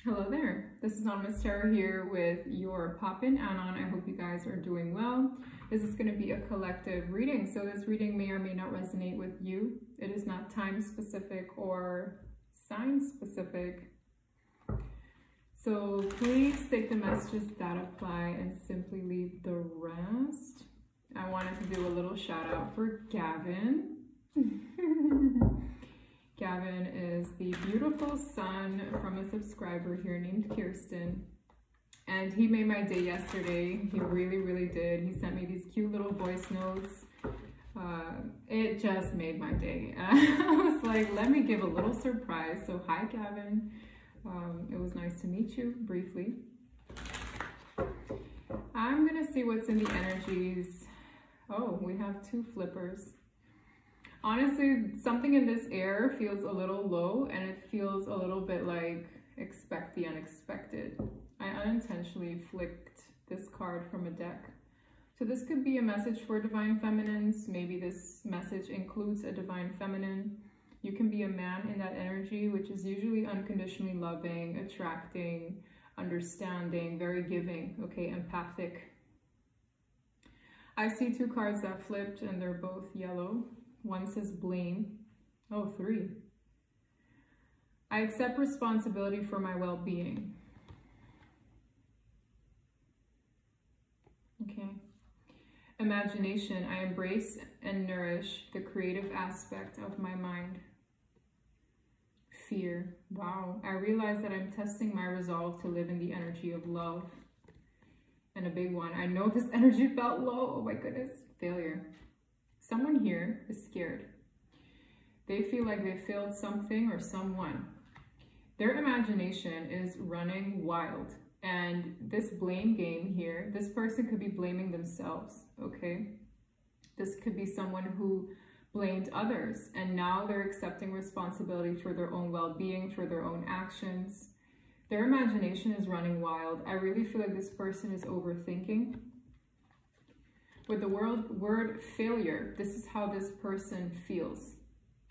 Hello there, this is Anonymous Tarot here with your Pop-In Anon. I hope you guys are doing well. This is going to be a collective reading, so this reading may or may not resonate with you. It is not time specific or sign specific. So please take the messages that apply and simply leave the rest. I wanted to do a little shout out for Gavin. Gavin is the beautiful son from a subscriber here named Kirsten. And he made my day yesterday. He really did. He sent me these cute little voice notes. It just made my day. I was like, let me give a little surprise. So hi, Gavin. It was nice to meet you briefly. I'm gonna see what's in the energies. Oh, we have two flippers. Honestly, something in this air feels a little low, and it feels a little bit like expect the unexpected. I unintentionally flicked this card from a deck. So this could be a message for divine feminines. Maybe this message includes a divine feminine. You can be a man in that energy, which is usually unconditionally loving, attracting, understanding, very giving, okay, empathic. I see two cards that flipped and they're both yellow. One says blame. Oh, three. I accept responsibility for my well-being. Okay. Imagination. I embrace and nourish the creative aspect of my mind. Fear. Wow. I realize that I'm testing my resolve to live in the energy of love. And a big one. I know this energy felt low. Oh my goodness. Failure. Someone here is scared. They feel like they failed something or someone. Their imagination is running wild. And this blame game here, this person could be blaming themselves, okay? This could be someone who blamed others, and now they're accepting responsibility for their own well-being, for their own actions. Their imagination is running wild. I really feel like this person is overthinking. With the word failure, this is how this person feels.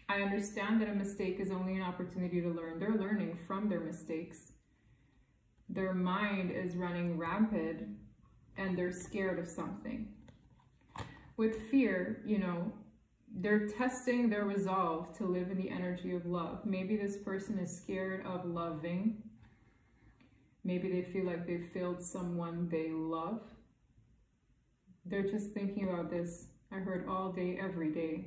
I understand that a mistake is only an opportunity to learn. They're learning from their mistakes. Their mind is running rampant and they're scared of something. With fear, you know, they're testing their resolve to live in the energy of love. Maybe this person is scared of loving. Maybe they feel like they failed someone they love. They're just thinking about this, I heard, all day, every day.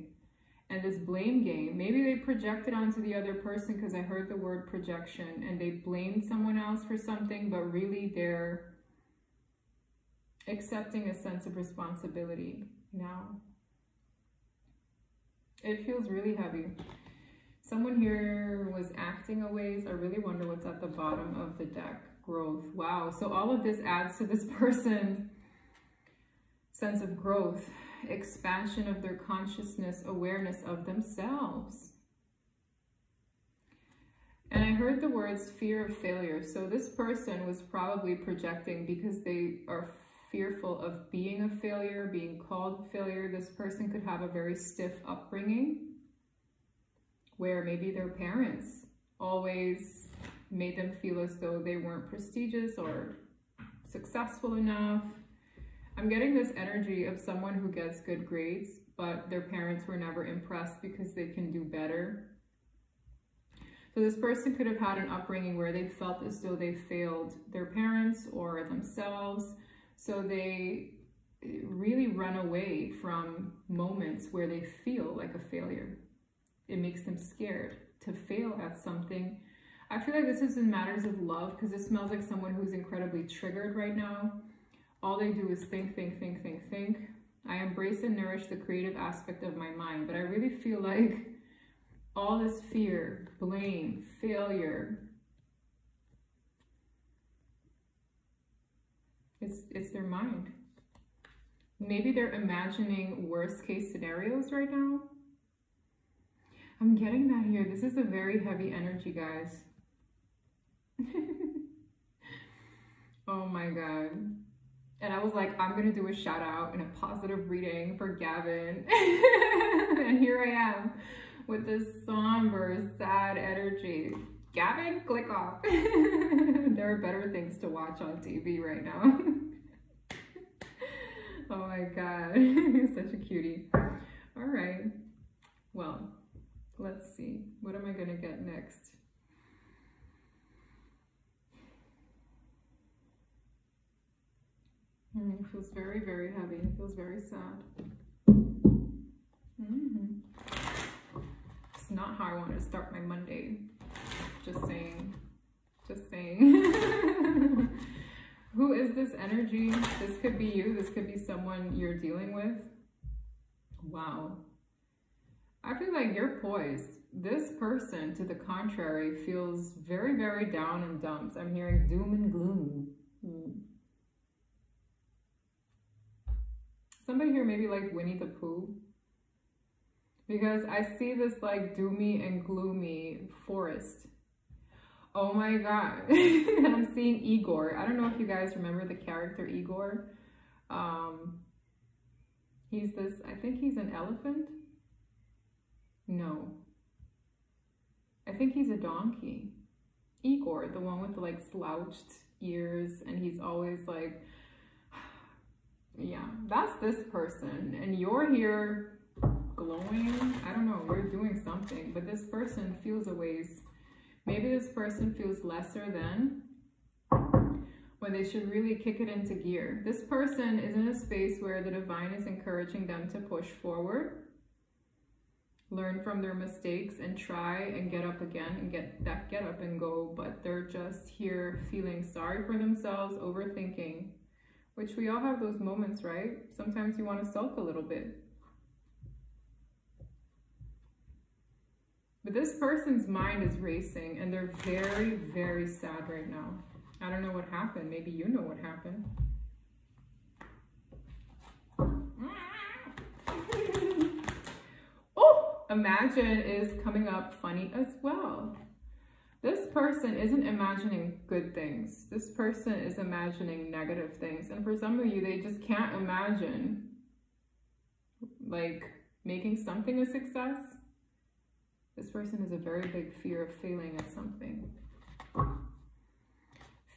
And this blame game, maybe they projected onto the other person because I heard the word projection, and they blamed someone else for something, but really they're accepting a sense of responsibility now. It feels really heavy. Someone here was acting a ways. I really wonder what's at the bottom of the deck. Growth. Wow. So all of this adds to this person's sense of growth, expansion of their consciousness, awareness of themselves. And I heard the words fear of failure. So this person was probably projecting because they are fearful of being a failure, being called failure. This person could have a very stiff upbringing where maybe their parents always made them feel as though they weren't prestigious or successful enough. I'm getting this energy of someone who gets good grades, but their parents were never impressed because they can do better. So this person could have had an upbringing where they felt as though they failed their parents or themselves. So they really run away from moments where they feel like a failure. It makes them scared to fail at something. I feel like this is in matters of love, because it smells like someone who's incredibly triggered right now. All they do is think. I embrace and nourish the creative aspect of my mind, but I really feel like all this fear, blame, failure, it's their mind. Maybe they're imagining worst case scenarios right now. I'm getting that here. This is a very heavy energy, guys. Oh my God. And I was like, I'm going to do a shout out and a positive reading for Gavin. And here I am with this somber, sad energy. Gavin, click off. There are better things to watch on TV right now. Oh my God, such a cutie. All right, well, let's see. What am I gonna get next? It feels very, very heavy. It feels very sad. It's not how I want to start my Monday. Just saying. Just saying. Who is this energy? This could be you. This could be someone you're dealing with. Wow. I feel like you're poised. This person, to the contrary, feels very, very down in dumps. I'm hearing doom and gloom. Somebody here maybe like Winnie the Pooh. Because I see this like doomy and gloomy forest. Oh my God. And I'm seeing Igor. I don't know if you guys remember the character Igor. He's this, I think he's an elephant. No. I think he's a donkey. Igor, the one with the like slouched ears, and he's always like, yeah, that's this person. And you're here glowing. I don't know, you're doing something, but this person feels a ways. Maybe this person feels lesser than when they should really kick it into gear. This person is in a space where the divine is encouraging them to push forward, learn from their mistakes, and try and get up again and get up and go. But they're just here feeling sorry for themselves, overthinking, which we all have those moments, right? Sometimes you want to sulk a little bit. But this person's mind is racing and they're very, very sad right now. I don't know what happened. Maybe you know what happened. Oh, imagine is coming up funny as well. This person isn't imagining good things. This person is imagining negative things. And for some of you, they just can't imagine like making something a success. This person has a very big fear of failing at something.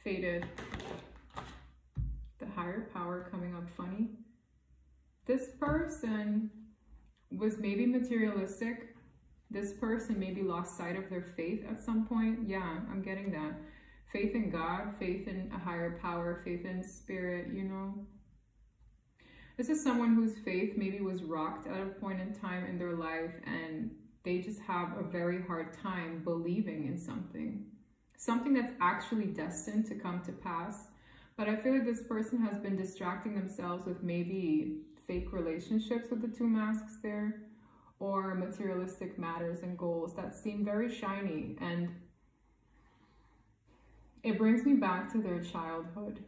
Faded. The higher power coming up funny. This person was maybe materialistic. This person maybe lost sight of their faith at some point. Yeah, I'm getting that. Faith in God, faith in a higher power, faith in spirit, you know. This is someone whose faith maybe was rocked at a point in time in their life, and they just have a very hard time believing in something. Something that's actually destined to come to pass. But I feel like this person has been distracting themselves with maybe fake relationships with the two masks there, or materialistic matters and goals that seem very shiny. And it brings me back to their childhood.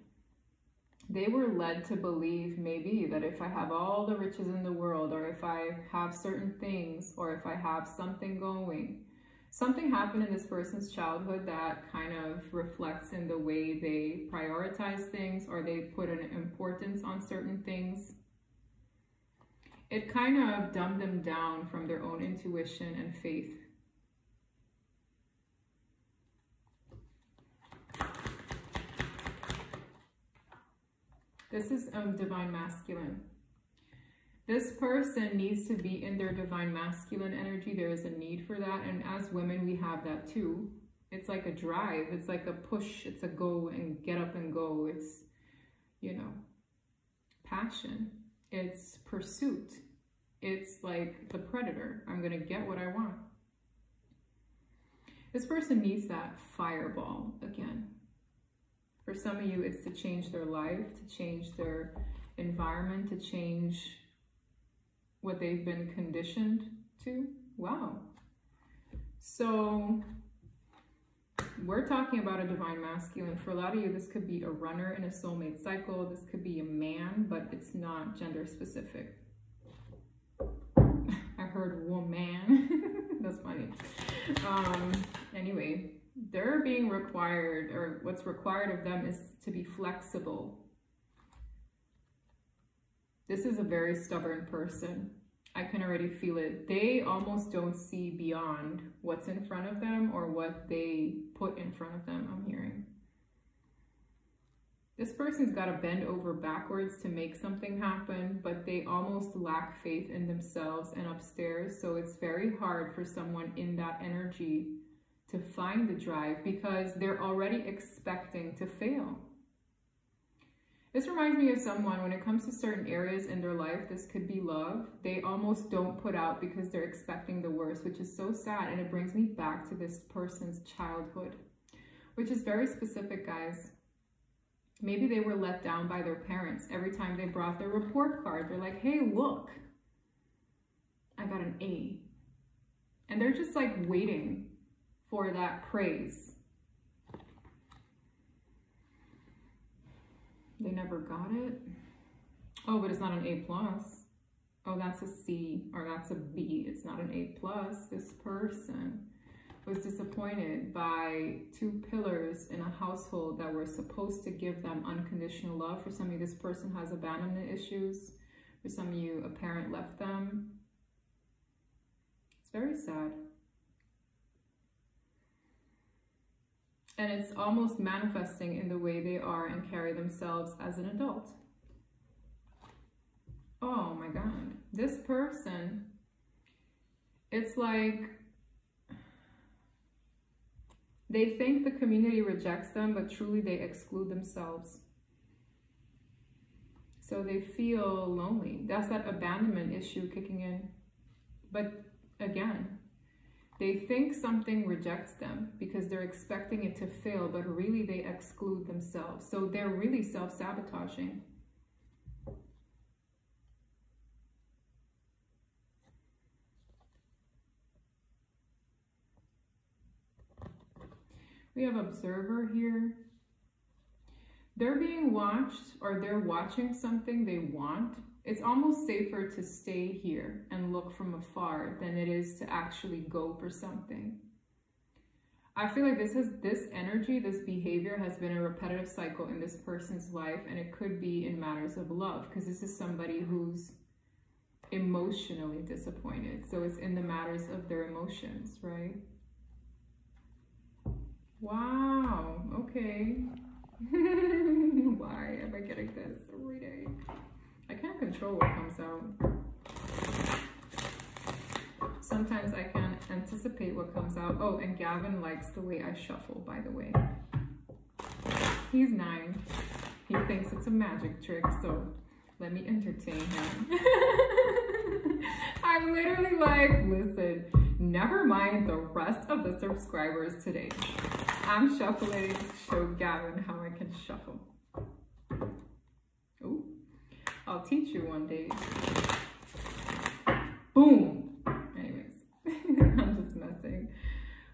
They were led to believe maybe that if I have all the riches in the world, or if I have certain things, or if I have something going, something happened in this person's childhood that kind of reflects in the way they prioritize things, or they put an importance on certain things. It kind of dumbed them down from their own intuition and faith. This is divine masculine. This person needs to be in their divine masculine energy. There is a need for that. And as women, we have that too. It's like a drive. It's like a push. It's a go and get up and go. It's, you know, passion. It's pursuit. It's like the predator. I'm going to get what I want. This person needs that fireball again. For some of you, it's to change their life, to change their environment, to change what they've been conditioned to. Wow. So we're talking about a divine masculine. For a lot of you, this could be a runner in a soulmate cycle. This could be a man, but it's not gender specific. I heard woman. That's funny. Anyway, they're being required, or what's required of them is to be flexible. This is a very stubborn person. I can already feel it. They almost don't see beyond what's in front of them or what they put in front of them, I'm hearing. This person's got to bend over backwards to make something happen, but they almost lack faith in themselves and upstairs. So it's very hard for someone in that energy to find the drive because they're already expecting to fail. This reminds me of someone, when it comes to certain areas in their life, this could be love, they almost don't put out because they're expecting the worst, which is so sad. And it brings me back to this person's childhood, which is very specific, guys. Maybe they were let down by their parents. Every time they brought their report card, they're like, hey, look, I got an A. And they're just like waiting for that praise. They never got it. Oh, but it's not an A+. Oh, that's a C, or that's a B. It's not an A+. This person was disappointed by two pillars in a household that were supposed to give them unconditional love. For some of you, this person has abandonment issues. For some of you, a parent left them. It's very sad. And it's almost manifesting in the way they are and carry themselves as an adult. Oh my God. This person, it's like they think the community rejects them, but truly they exclude themselves. So they feel lonely. That's that abandonment issue kicking in. But again, they think something rejects them because they're expecting it to fail, but really they exclude themselves. So they're really self-sabotaging. We have observer here. They're being watched, or they're watching something they want. It's almost safer to stay here and look from afar than it is to actually go for something. I feel like this energy, this behavior has been a repetitive cycle in this person's life, and it could be in matters of love, because this is somebody who's emotionally disappointed. So it's in the matters of their emotions, right? Wow, okay. Why am I getting this every day? I can't control what comes out. Sometimes I can't anticipate what comes out. Oh, and Gavin likes the way I shuffle, by the way. He's 9. He thinks it's a magic trick, so let me entertain him. I'm literally like, listen, never mind the rest of the subscribers today. I'm shuffling to show Gavin how I can shuffle. Ooh, I'll teach you one day. Boom. Anyways, I'm just messing.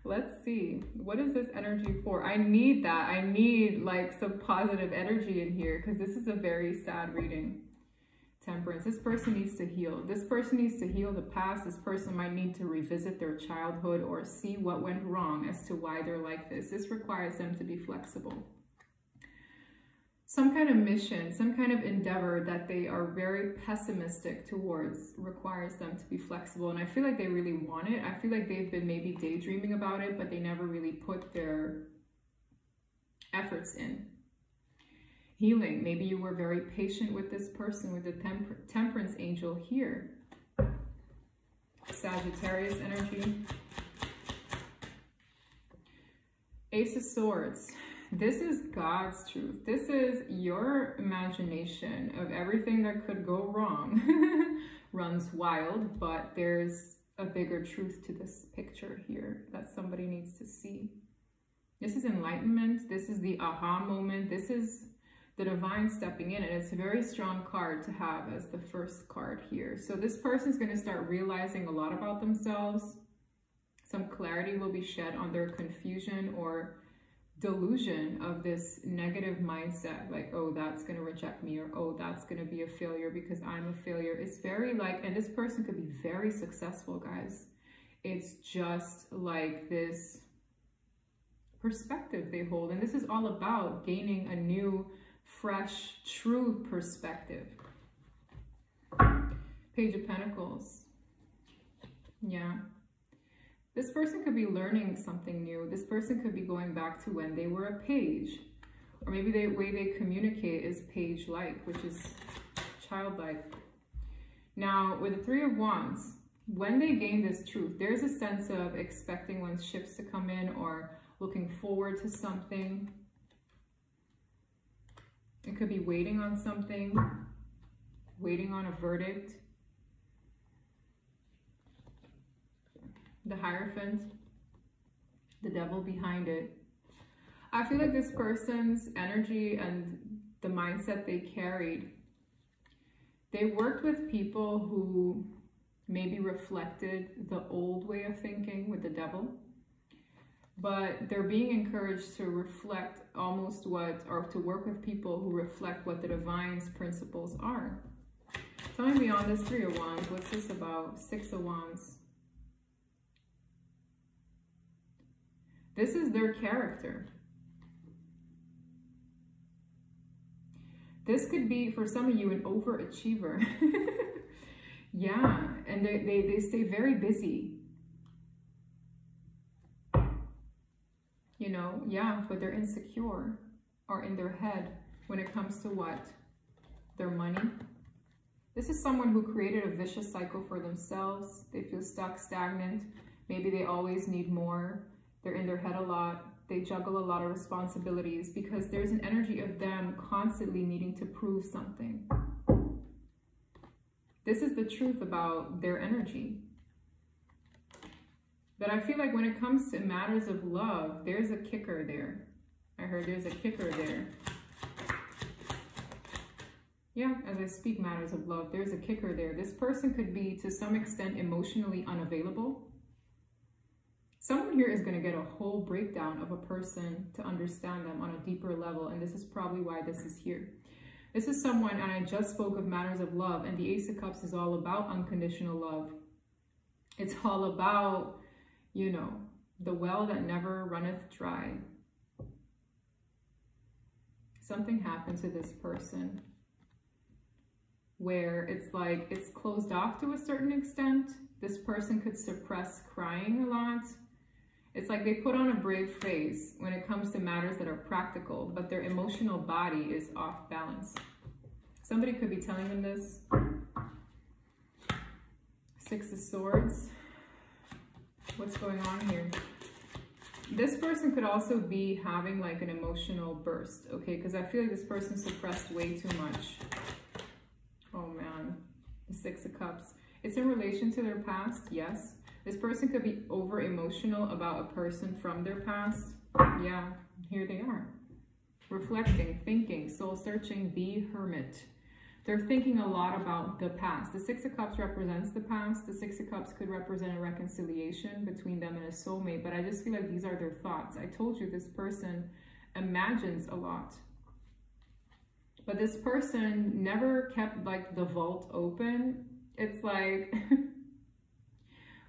Let's see. What is this energy for? I need that. I need like some positive energy in here because this is a very sad reading. Temperance. This person needs to heal. This person needs to heal the past. This person might need to revisit their childhood or see what went wrong as to why they're like this. This requires them to be flexible. Some kind of mission, some kind of endeavor that they are very pessimistic towards requires them to be flexible. And I feel like they really want it. I feel like they've been maybe daydreaming about it, but they never really put their efforts in. Healing. Maybe you were very patient with this person with the temperance angel here. Sagittarius energy. Ace of Swords. This is God's truth. This is your imagination of everything that could go wrong. Runs wild, but there's a bigger truth to this picture here that somebody needs to see. This is enlightenment. This is the aha moment. This is the divine stepping in, and it's a very strong card to have as the first card here. So this person's going to start realizing a lot about themselves. Some clarity will be shed on their confusion or delusion of this negative mindset, like, oh, that's going to reject me, or oh, that's going to be a failure because I'm a failure. It's very like, and this person could be very successful, guys. It's just like this perspective they hold, and this is all about gaining a new, fresh, true perspective. Page of Pentacles. Yeah. This person could be learning something new. This person could be going back to when they were a page, Or maybe the way they communicate is page-like, which is childlike. Now, with the Three of Wands, when they gain this truth, there's a sense of expecting one's ships to come in or looking forward to something. It could be waiting on something, waiting on a verdict. The Hierophant, the Devil behind it. I feel like this person's energy and the mindset they carried, they worked with people who maybe reflected the old way of thinking with the devil, but they're being encouraged to reflect almost what, or to work with people who reflect what the divine's principles are. Tell me beyond this Three of Wands, what's this about? Six of Wands. This is their character. This could be, for some of you, an overachiever. Yeah, and they stay very busy. You know, yeah, but they're insecure or in their head when it comes to what? Their money. This is someone who created a vicious cycle for themselves. They feel stuck, stagnant. Maybe they always need more. They're in their head a lot. They juggle a lot of responsibilities because there's an energy of them constantly needing to prove something. This is the truth about their energy. But I feel like when it comes to matters of love, there's a kicker there. I heard there's a kicker there. Yeah, as I speak matters of love, there's a kicker there. This person could be, to some extent, emotionally unavailable. Someone here is going to get a whole breakdown of a person to understand them on a deeper level, and this is probably why this is here. This is someone, and I just spoke of matters of love, and the Ace of Cups is all about unconditional love. It's all about, you know, the well that never runneth dry. Something happened to this person where it's like it's closed off to a certain extent. This person could suppress crying a lot. It's like they put on a brave face when it comes to matters that are practical, but their emotional body is off balance. Somebody could be telling them this. Six of Swords. What's going on here? This person could also be having like an emotional burst, okay? Because I feel like this person suppressed way too much. Oh man, the Six of Cups. It's in relation to their past, yes. This person could be over emotional about a person from their past. Yeah, here they are. Reflecting, thinking, soul searching, the Hermit. They're thinking a lot about the past. The Six of Cups represents the past. The Six of Cups could represent a reconciliation between them and a soulmate, but I just feel like these are their thoughts. I told you this person imagines a lot. But this person never kept like the vault open. It's like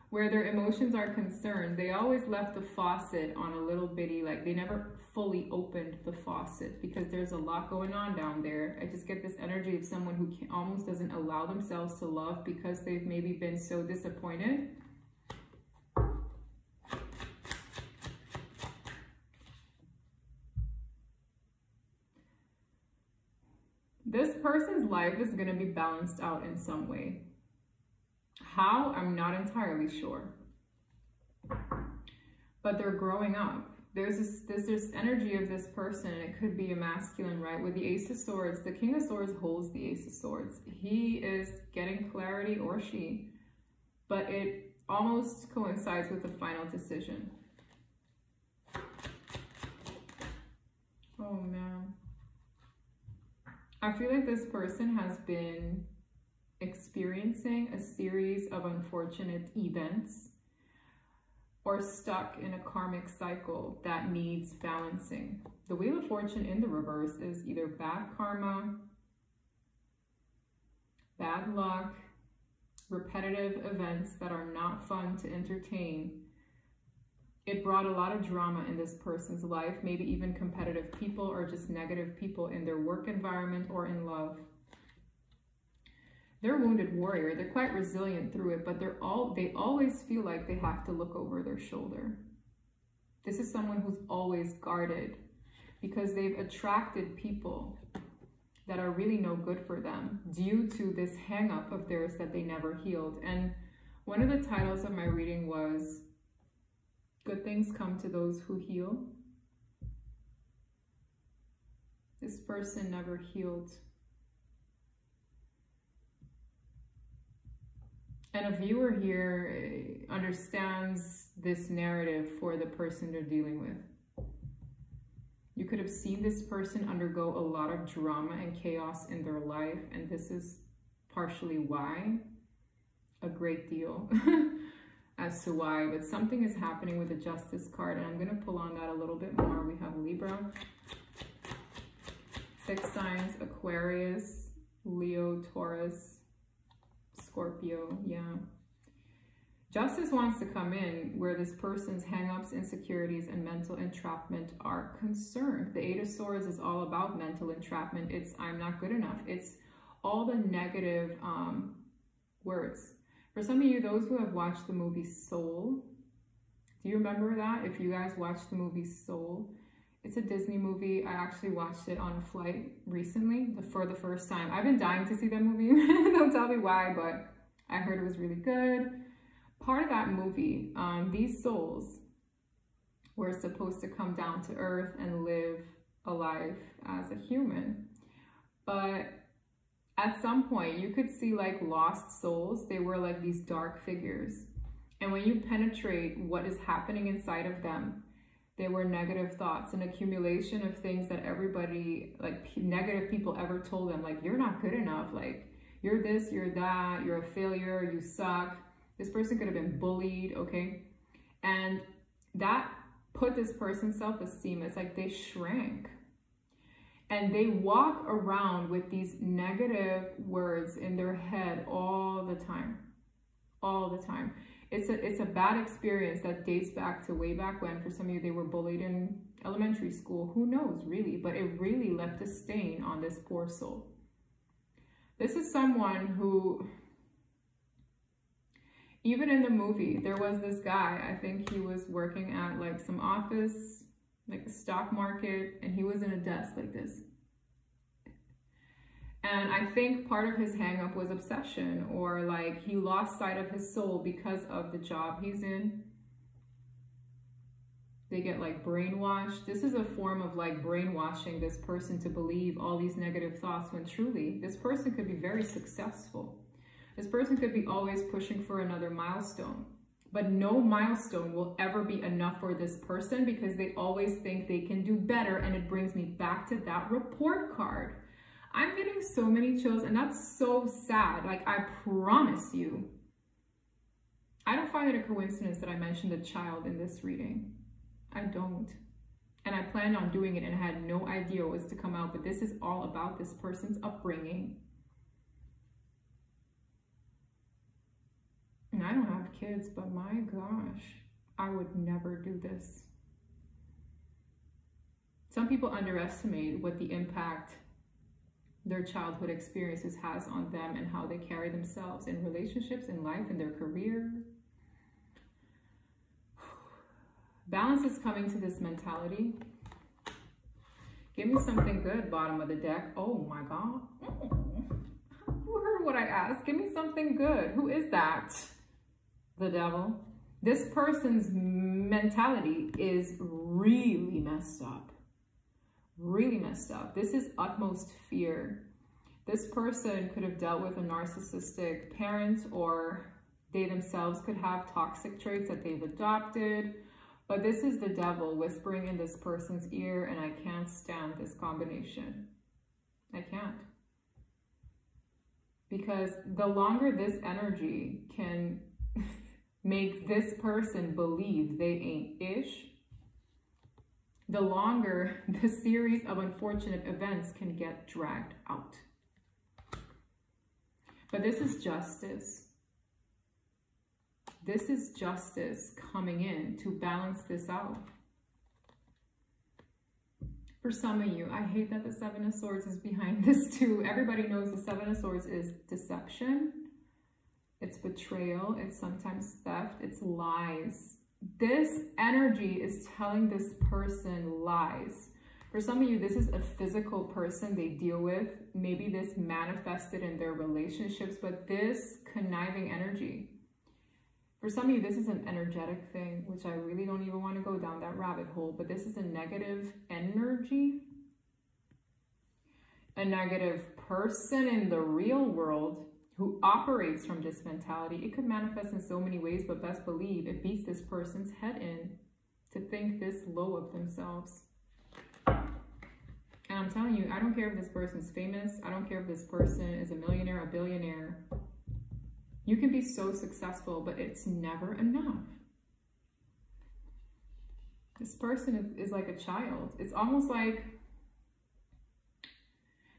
where their emotions are concerned, they always left the faucet on a little bitty, like they never fully opened the faucet because there's a lot going on down there. I just get this energy of someone who almost doesn't allow themselves to love because they've maybe been so disappointed. This person's life is going to be balanced out in some way. How? I'm not entirely sure. But they're growing up. There's this energy of this person, and it could be a masculine, right? With the Ace of Swords, the King of Swords holds the Ace of Swords. He is getting clarity, or she, but it almost coincides with the final decision. Oh man. I feel like this person has been experiencing a series of unfortunate events or stuck in a karmic cycle that needs balancing. The Wheel of Fortune in the reverse is either bad karma, bad luck, repetitive events that are not fun to entertain. It brought a lot of drama in this person's life, maybe even competitive people or just negative people in their work environment or in love. They're a wounded warrior. They're quite resilient through it, but they always feel like they have to look over their shoulder. This is someone who's always guarded. because they've attracted people that are really no good for them due to this hang up of theirs that they never healed. And one of the titles of my reading was Good Things Come to Those Who Heal. This person never healed. And a viewer here understands this narrative for the person they're dealing with. You could have seen this person undergo a lot of drama and chaos in their life, and this is partially why, a great deal as to why, but something is happening with the Justice card, and I'm going to pull on that a little bit more. We have Libra, 6 signs, Aquarius, Leo, Taurus, Scorpio, yeah. Justice wants to come in where this person's hang-ups, insecurities, and mental entrapment are concerned. The 8 of Swords is all about mental entrapment. It's I'm not good enough. It's all the negative words. For some of you, those who have watched the movie Soul, do you remember that? If you guys watched the movie Soul, it's a Disney movie. I actually watched it on a flight recently for the first time. I've been dying to see that movie. Don't tell me why, but I heard it was really good. Part of that movie, these souls were supposed to come down to earth and live a life as a human. But at some point, you could see like lost souls. They were like these dark figures. And when you penetrate what is happening inside of them, they were negative thoughts, an accumulation of things that everybody, like negative people ever told them, like, you're not good enough, like, you're this, you're that, you're a failure, you suck. This person could have been bullied, okay? And that put this person's self-esteem, it's like they shrank. And they walk around with these negative words in their head all the time, all the time. It's a bad experience that dates back to way back when. For some of you, they were bullied in elementary school. Who knows, really? But it really left a stain on this poor soul. This is someone who, even in the movie, there was this guy, I think he was working at like some office, like the stock market, and he was in a desk like this. And I think part of his hang up was obsession, or like he lost sight of his soul because of the job he's in. They get like brainwashed. This is a form of like brainwashing this person to believe all these negative thoughts when truly this person could be very successful. This person could be always pushing for another milestone, but no milestone will ever be enough for this person because they always think they can do better. And it brings me back to that report card. I'm getting so many chills, and that's so sad. Like, I promise you, I don't find it a coincidence that I mentioned a child in this reading. I don't. And I planned on doing it and I had no idea what was to come out, but this is all about this person's upbringing. And I don't have kids, but my gosh, I would never do this. Some people underestimate what the impact their childhood experiences has on them and how they carry themselves in relationships, in life, in their career. Balance is coming to this mentality. Give me something good, bottom of the deck. Oh my God. Who heard what I asked? Give me something good. Who is that? The devil. This person's mentality is really messed up. Really messed up. This is utmost fear. This person could have dealt with a narcissistic parent, or they themselves could have toxic traits that they've adopted. But this is the devil whispering in this person's ear, and I can't stand this combination. I can't. Because the longer this energy can make this person believe they ain't ish, the longer the series of unfortunate events can get dragged out. But this is justice. This is justice coming in to balance this out. For some of you, I hate that the 7 of Swords is behind this too. Everybody knows the 7 of Swords is deception. It's betrayal. It's sometimes theft. It's lies. This energy is telling this person lies. For some of you, this is a physical person they deal with. Maybe this manifested in their relationships, but this conniving energy. For some of you, this is an energetic thing, which I really don't even want to go down that rabbit hole, but this is a negative energy. A negative person in the real world who operates from this mentality. It could manifest in so many ways, but best believe it beats this person's head in to think this low of themselves. And I'm telling you, I don't care if this person's famous. I don't care if this person is a millionaire, a billionaire. You can be so successful, but it's never enough. This person is like a child. It's almost like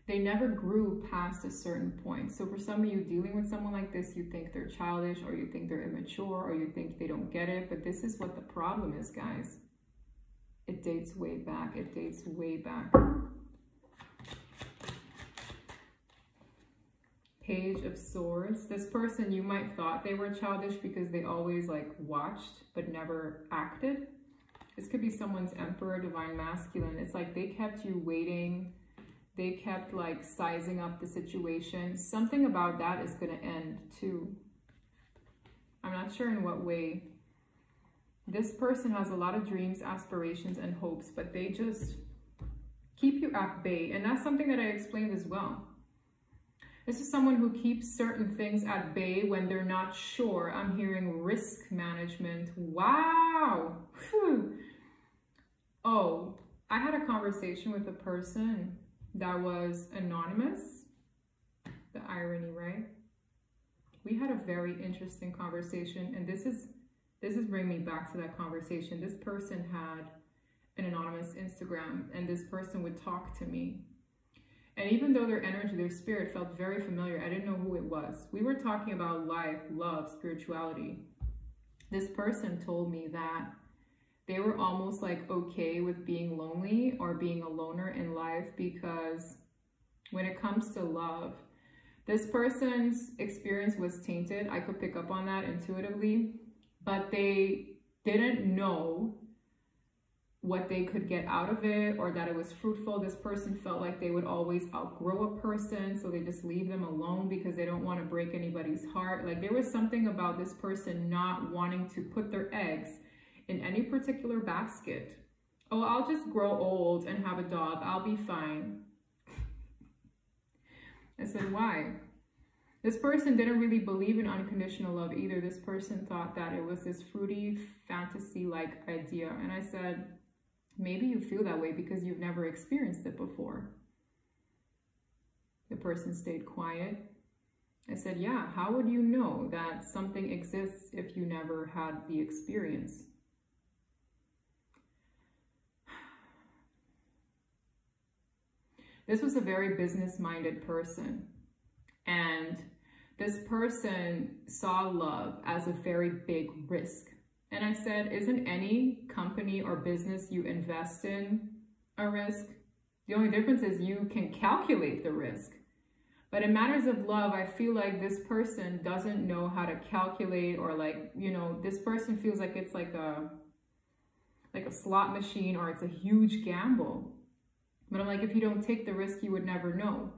they never grew past a certain point. So for some of you dealing with someone like this, you think they're childish, or you think they're immature, or you think they don't get it. But this is what the problem is, guys. It dates way back. It dates way back. Page of Swords. This person, you might thought they were childish because they always like watched but never acted. This could be someone's Emperor, Divine Masculine. It's like they kept you waiting. They kept like sizing up the situation. Something about that is going to end too. I'm not sure in what way. This person has a lot of dreams, aspirations, and hopes, but they just keep you at bay. And that's something that I explained as well. This is someone who keeps certain things at bay when they're not sure. I'm hearing risk management. Wow. Whew. Oh, I had a conversation with a person that was anonymous. The irony, right? We had a very interesting conversation, and this is bringing me back to that conversation. This person had an anonymous Instagram, and this person would talk to me. And even though their energy, their spirit felt very familiar, I didn't know who it was. We were talking about life, love, spirituality. This person told me that they were almost like okay with being lonely or being a loner in life, because when it comes to love, this person's experience was tainted. I could pick up on that intuitively, but they didn't know what they could get out of it, or that it was fruitful. This person felt like they would always outgrow a person, so they just leave them alone because they don't want to break anybody's heart. Like there was something about this person not wanting to put their eggs in any particular basket. Oh, I'll just grow old and have a dog. I'll be fine. I said, why? This person didn't really believe in unconditional love either. This person thought that it was this fruity fantasy-like idea. And I said, maybe you feel that way because you've never experienced it before. The person stayed quiet. I said, yeah, how would you know that something exists if you never had the experience? This was a very business-minded person. And this person saw love as a very big risk. And I said, isn't any company or business you invest in a risk? The only difference is you can calculate the risk. But in matters of love, I feel like this person doesn't know how to calculate, or like, you know, this person feels like it's like a slot machine, or it's a huge gamble. But I'm like, if you don't take the risk, you would never know.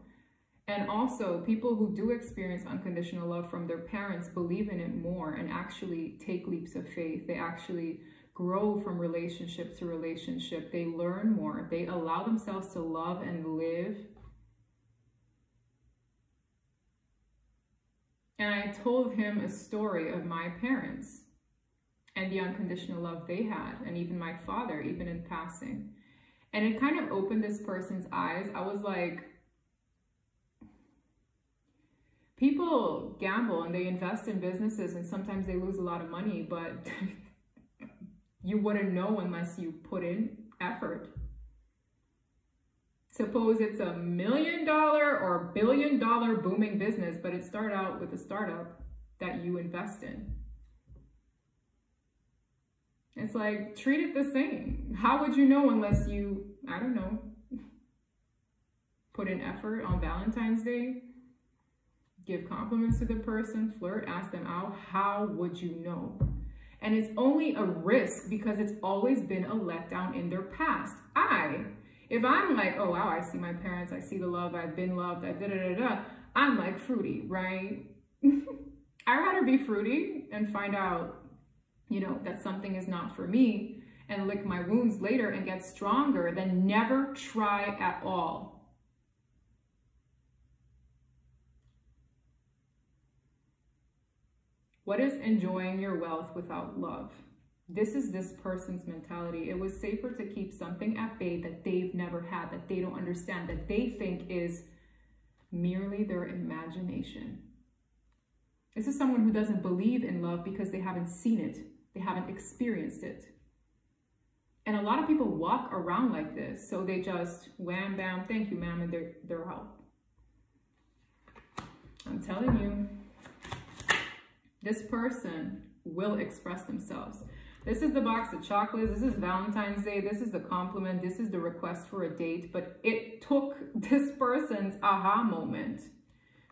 And also, people who do experience unconditional love from their parents believe in it more and actually take leaps of faith. They actually grow from relationship to relationship. They learn more. They allow themselves to love and live. And I told him a story of my parents and the unconditional love they had, and even my father, even in passing. And it kind of opened this person's eyes. I was like, people gamble and they invest in businesses, and sometimes they lose a lot of money, but you wouldn't know unless you put in effort. Suppose it's $1 million or $1 billion booming business, but it started out with a startup that you invest in. It's like, treat it the same. How would you know unless you, I don't know, put in effort on Valentine's Day? Give compliments to the person, flirt, ask them out. How would you know? And it's only a risk because it's always been a letdown in their past. If I'm like, oh wow, I see my parents, I see the love, I've been loved, I'm like fruity, right? I'd rather be fruity and find out, you know, that something is not for me and lick my wounds later and get stronger than never try at all. What is enjoying your wealth without love? This is this person's mentality. It was safer to keep something at bay that they've never had, that they don't understand, that they think is merely their imagination. This is someone who doesn't believe in love because they haven't seen it. They haven't experienced it. And a lot of people walk around like this. So they just wham, bam, thank you, ma'am, and they're out. I'm telling you, this person will express themselves. This is the box of chocolates. This is Valentine's Day. This is the compliment. This is the request for a date. But it took this person's aha moment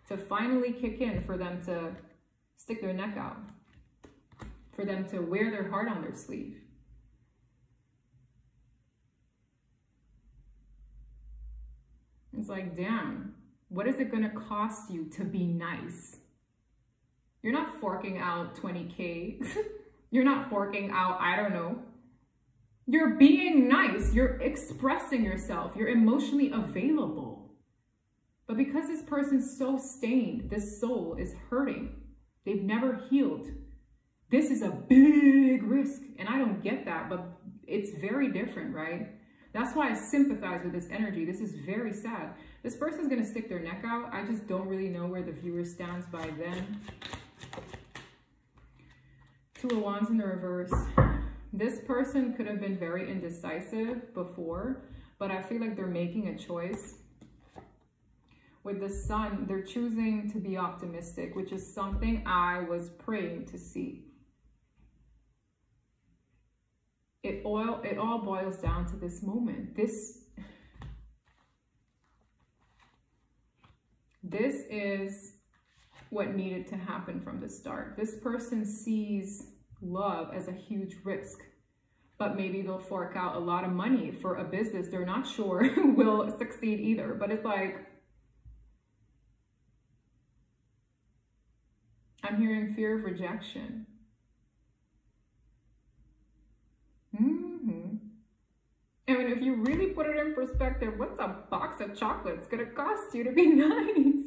to finally kick in for them to stick their neck out, for them to wear their heart on their sleeve. It's like, damn, what is it going to cost you to be nice? You're not forking out 20K. You're not forking out, I don't know. You're being nice. You're expressing yourself. You're emotionally available. But because this person's so stained, this soul is hurting. They've never healed. This is a big risk. And I don't get that, but it's very different, right? That's why I sympathize with this energy. This is very sad. This person's going to stick their neck out. I just don't really know where the viewer stands by then. Two of Wands in the reverse. This person could have been very indecisive before, but I feel like they're making a choice. With the Sun, they're choosing to be optimistic, which is something I was praying to see. It all boils down to this moment. This is what needed to happen from the start. This person sees love as a huge risk, but maybe they'll fork out a lot of money for a business they're not sure will succeed either. But it's like, I'm hearing fear of rejection. I mean, if you really put it in perspective, what's a box of chocolates gonna cost you to be nice?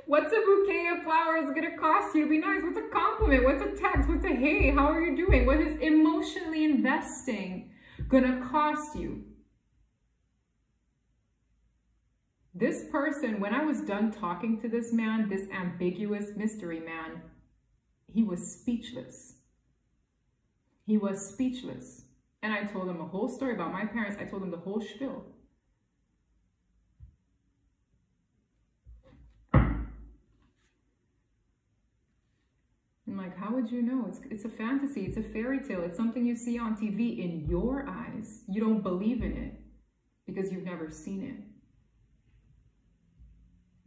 What's a bouquet of flowers gonna cost you to be nice? What's a compliment? What's a text? What's a hey, how are you doing? What is emotionally investing gonna cost you? This person, when I was done talking to this man, this ambiguous mystery man, he was speechless. He was speechless. And I told him a whole story about my parents. I told him the whole spiel. I'm like, how would you know? It's a fantasy. It's a fairy tale. It's something you see on TV in your eyes. You don't believe in it because you've never seen it.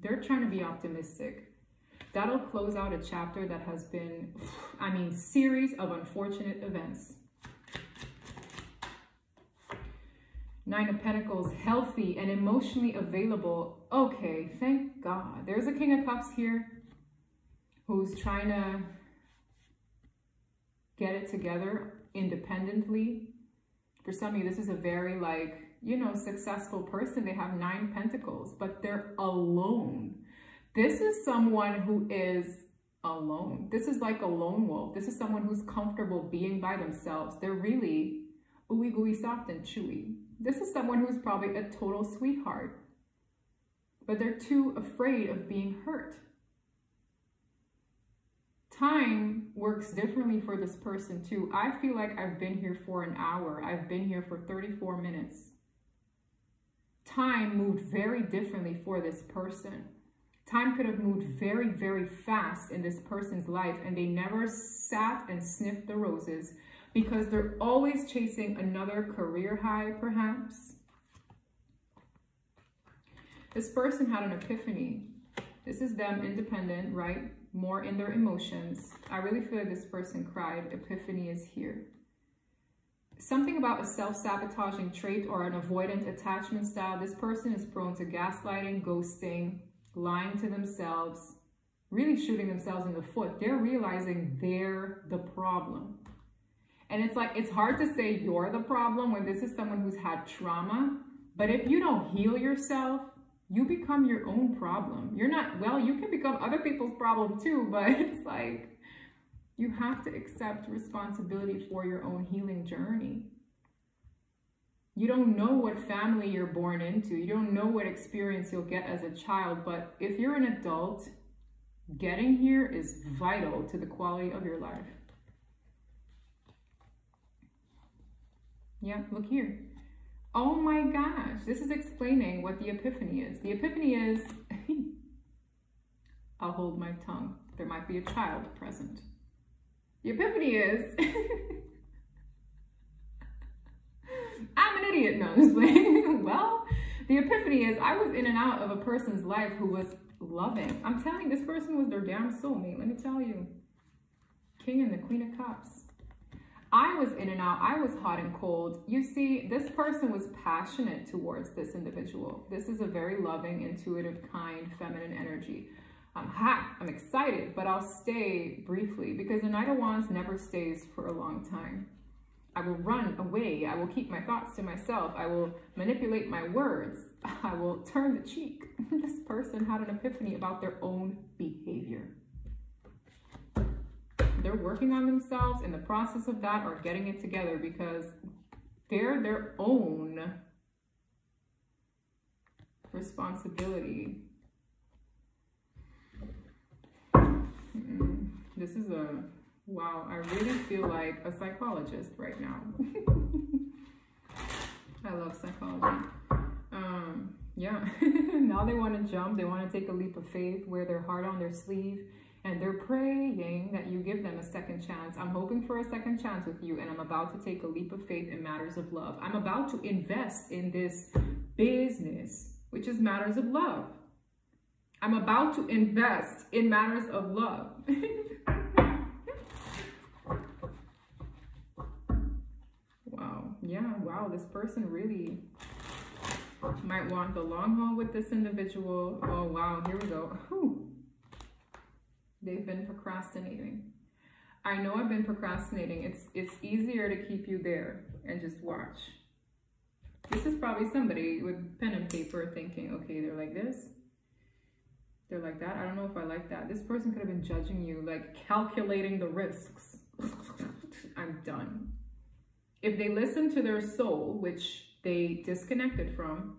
They're trying to be optimistic. That'll close out a chapter that has been, I mean, series of unfortunate events. Nine of Pentacles, healthy and emotionally available. Okay, thank God. There's a King of Cups here who's trying to get it together independently. For some of you, this is a very, like, you know, successful person. They have 9 pentacles, but they're alone. This is someone who is alone. This is like a lone wolf. This is someone who's comfortable being by themselves. They're really ooey gooey, soft and chewy. This is someone who's probably a total sweetheart, but they're too afraid of being hurt. Time works differently for this person too. I feel like I've been here for an hour. I've been here for 34 minutes. Time moved very differently for this person. Time could have moved very, very fast in this person's life, and they never sat and sniffed the roses because they're always chasing another career high, perhaps. This person had an epiphany. This is them independent, right? More in their emotions. I really feel like this person cried. Epiphany is here. something about a self-sabotaging trait or an avoidant attachment style. This person is prone to gaslighting, ghosting, lying to themselves, really shooting themselves in the foot. They're realizing they're the problem. And it's like, it's hard to say you're the problem when this is someone who's had trauma. But if you don't heal yourself, you become your own problem. You're not, well, you can become other people's problem too, but it's like, you have to accept responsibility for your own healing journey. You don't know what family you're born into. You don't know what experience you'll get as a child. But if you're an adult, getting here is vital to the quality of your life. Yeah, look here. Oh my gosh, this is explaining what the epiphany is. The epiphany is, I'll hold my tongue. There might be a child present. The epiphany is, I'm an idiot, no, I'm just playing. Well, the epiphany is, I was in and out of a person's life who was loving. I'm telling you, this person was their damn soulmate, let me tell you. King and the Queen of Cups. I was in and out, I was hot and cold. You see, this person was passionate towards this individual. This is a very loving, intuitive, kind, feminine energy. I'm hot, I'm excited, but I'll stay briefly because the Knight of Wands never stays for a long time. I will run away. I will keep my thoughts to myself. I will manipulate my words. I will turn the cheek. This person had an epiphany about their own behavior. They're working on themselves in the process of that, or getting it together, because they're their own responsibility. This is a, wow, I really feel like a psychologist right now. I love psychology. Yeah, now they want to jump, they want to take a leap of faith, wear their heart on their sleeve, and they're praying that you give them a second chance. I'm hoping for a second chance with you, and I'm about to take a leap of faith in matters of love. I'm about to invest in this business, which is matters of love. I'm about to invest in matters of love. Wow, yeah, wow, this person really might want the long haul with this individual. Oh, wow, here we go. Whew. They've been procrastinating. I know I've been procrastinating. It's easier to keep you there and just watch. This is probably somebody with pen and paper thinking, okay, they're like this. They're like that. I don't know if I like that. This person could have been judging you, like calculating the risks. I'm done. If they listen to their soul, which they disconnected from,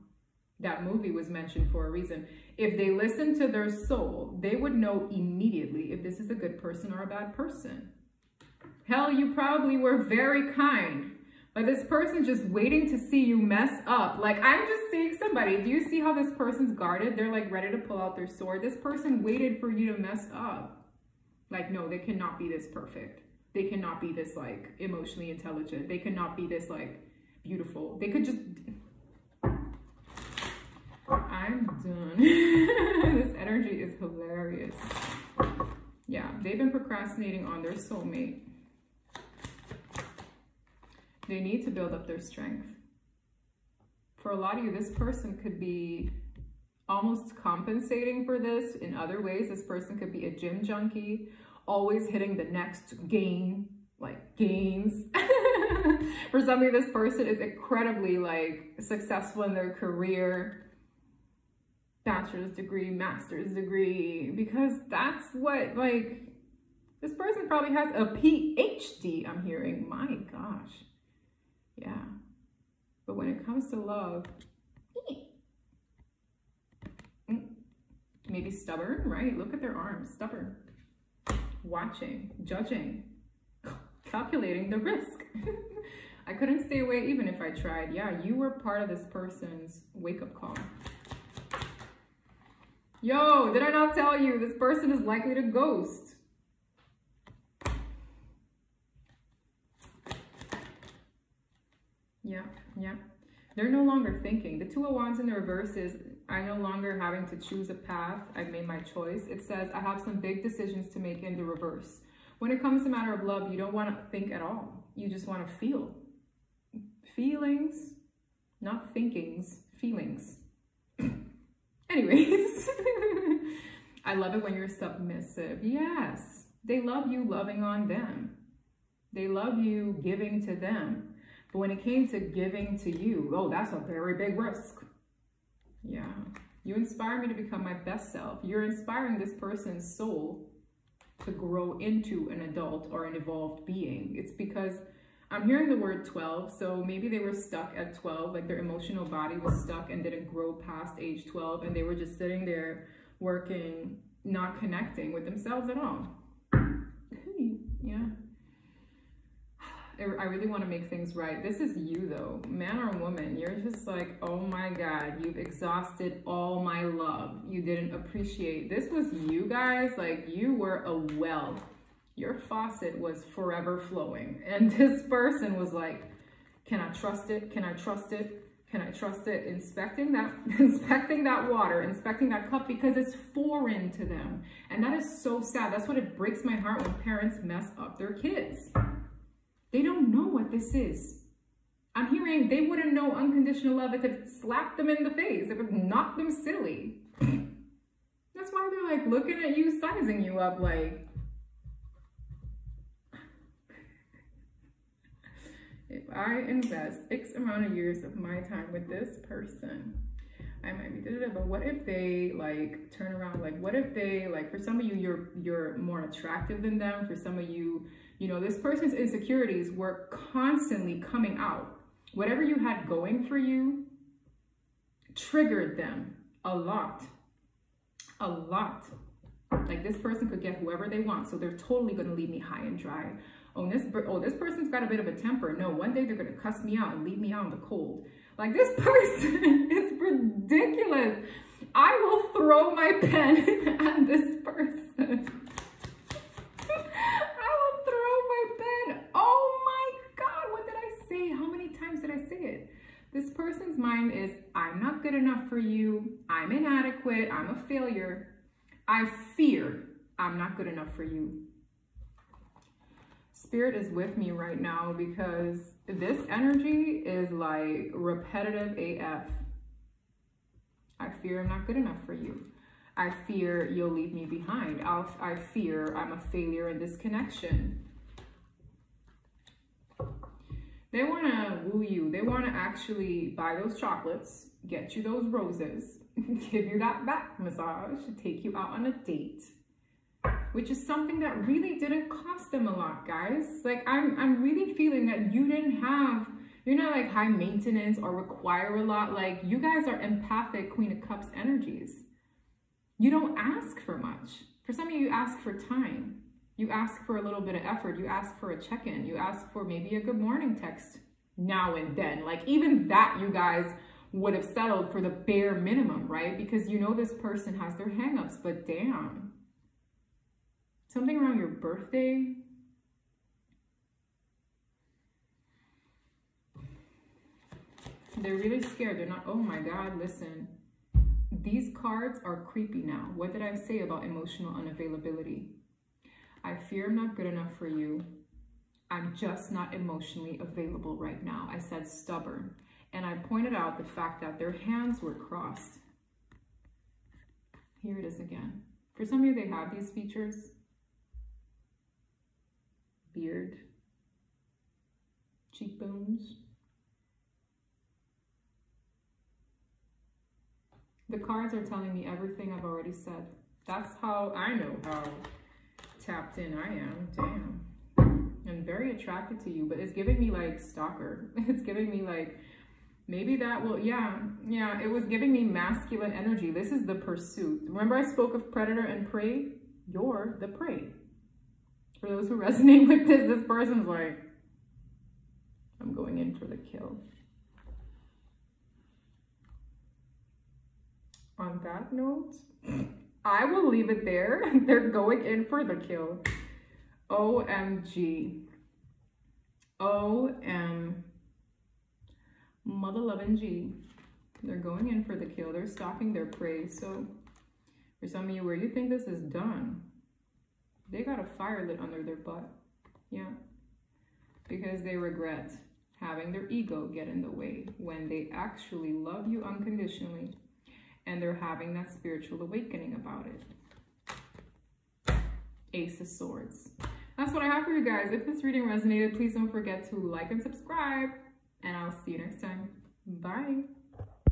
that movie was mentioned for a reason. If they listen to their soul, they would know immediately if this is a good person or a bad person. Hell, you probably were very kind, but this person just waiting to see you mess up. Like, I'm just seeing somebody. Do you see how this person's guarded? They're like ready to pull out their sword. This person waited for you to mess up. Like, no, they cannot be this perfect. They cannot be this like emotionally intelligent. They cannot be this like beautiful. They could just... I'm done. This energy is hilarious. Yeah, they've been procrastinating on their soulmate. They need to build up their strength. For a lot of you, this person could be almost compensating for this in other ways. This person could be a gym junkie, always hitting the next game, like gains. For some of you, this person is incredibly like successful in their career. Bachelor's degree, master's degree, because that's what, like, this person probably has a PhD, I'm hearing. My gosh. Yeah. But when it comes to love, maybe stubborn, right? Look at their arms, stubborn. Watching, judging, calculating the risk. I couldn't stay away even if I tried. Yeah, you were part of this person's wake-up call. Yo, did I not tell you this person is likely to ghost? Yeah, yeah. They're no longer thinking. The Two of Wands in the reverse is, I'm no longer having to choose a path. I've made my choice. It says, I have some big decisions to make in the reverse. When it comes to matter of love, you don't want to think at all. You just want to feel. feelings, not thinkings, feelings. Anyways, I love it when you're submissive. Yes, they love you loving on them. They love you giving to them. But when it came to giving to you, oh, that's a very big risk. Yeah. You inspire me to become my best self. You're inspiring this person's soul to grow into an adult or an evolved being. It's because I'm hearing the word 12. So maybe they were stuck at 12, like their emotional body was stuck and didn't grow past age 12. And they were just sitting there working, not connecting with themselves at all. Yeah. I really want to make things right. This is you though, man or woman. You're just like, oh my God, you've exhausted all my love. You didn't appreciate. This was you guys. Like you were a well. Your faucet was forever flowing. And this person was like, can I trust it? Can I trust it? Can I trust it? Inspecting that water, inspecting that cup because it's foreign to them. And that is so sad. That's what it breaks my heart when parents mess up their kids. They don't know what this is. I'm hearing they wouldn't know unconditional love if it slapped them in the face, if it knocked them silly. That's why they're like looking at you, sizing you up like, if I invest X amount of years of my time with this person, I might be da-da-da, but what if they like turn around? Like, what if they like, for some of you, you're more attractive than them. For some of you, you know, this person's insecurities were constantly coming out. Whatever you had going for you triggered them a lot. A lot. Like this person could get whoever they want, so they're totally going to leave me high and dry. Oh, this person's got a bit of a temper. No, one day they're going to cuss me out and leave me out in the cold. Like this person is ridiculous. I will throw my pen at this person. I will throw my pen. Oh my God, what did I say? How many times did I say it? This person's mind is, I'm not good enough for you. I'm inadequate. I'm a failure. I fear I'm not good enough for you. Spirit is with me right now because this energy is like repetitive AF. I fear I'm not good enough for you. I fear you'll leave me behind. I fear I'm a failure in this connection. They want to woo you. They want to actually buy those chocolates, get you those roses, give you that back massage, take you out on a date. Which is something that really didn't cost them a lot, guys. Like, I'm really feeling that you didn't have, you're not like high maintenance or require a lot. Like, you guys are empathic Queen of Cups energies. You don't ask for much. For some of you, you ask for time. You ask for a little bit of effort. You ask for a check-in. You ask for maybe a good morning text now and then. Like, even that you guys would have settled for the bare minimum, right? Because you know this person has their hang-ups, but damn. Something around your birthday. They're really scared. They're not, oh my God, listen. These cards are creepy now. What did I say about emotional unavailability? I fear I'm not good enough for you. I'm just not emotionally available right now. I said stubborn. And I pointed out the fact that their hands were crossed. Here it is again. For some of you, they have these features. Beard, cheekbones. The cards are telling me everything I've already said. That's how I know how tapped in I am. Damn. I'm very attracted to you, but it's giving me like stalker. It's giving me like, maybe that will, yeah, it was giving me masculine energy. This is the pursuit. Remember I spoke of predator and prey? You're the prey. For those who resonate with this person's like, I'm going in for the kill. On that note, I will leave it there. They're going in for the kill. OMG. OM. Mother loving G. They're going in for the kill. They're stalking their prey. So for some of you where you think this is done, they got a fire lit under their butt. Yeah. Because they regret having their ego get in the way when they actually love you unconditionally and they're having that spiritual awakening about it. Ace of Swords. That's what I have for you guys. If this reading resonated, please don't forget to like and subscribe, and I'll see you next time. Bye.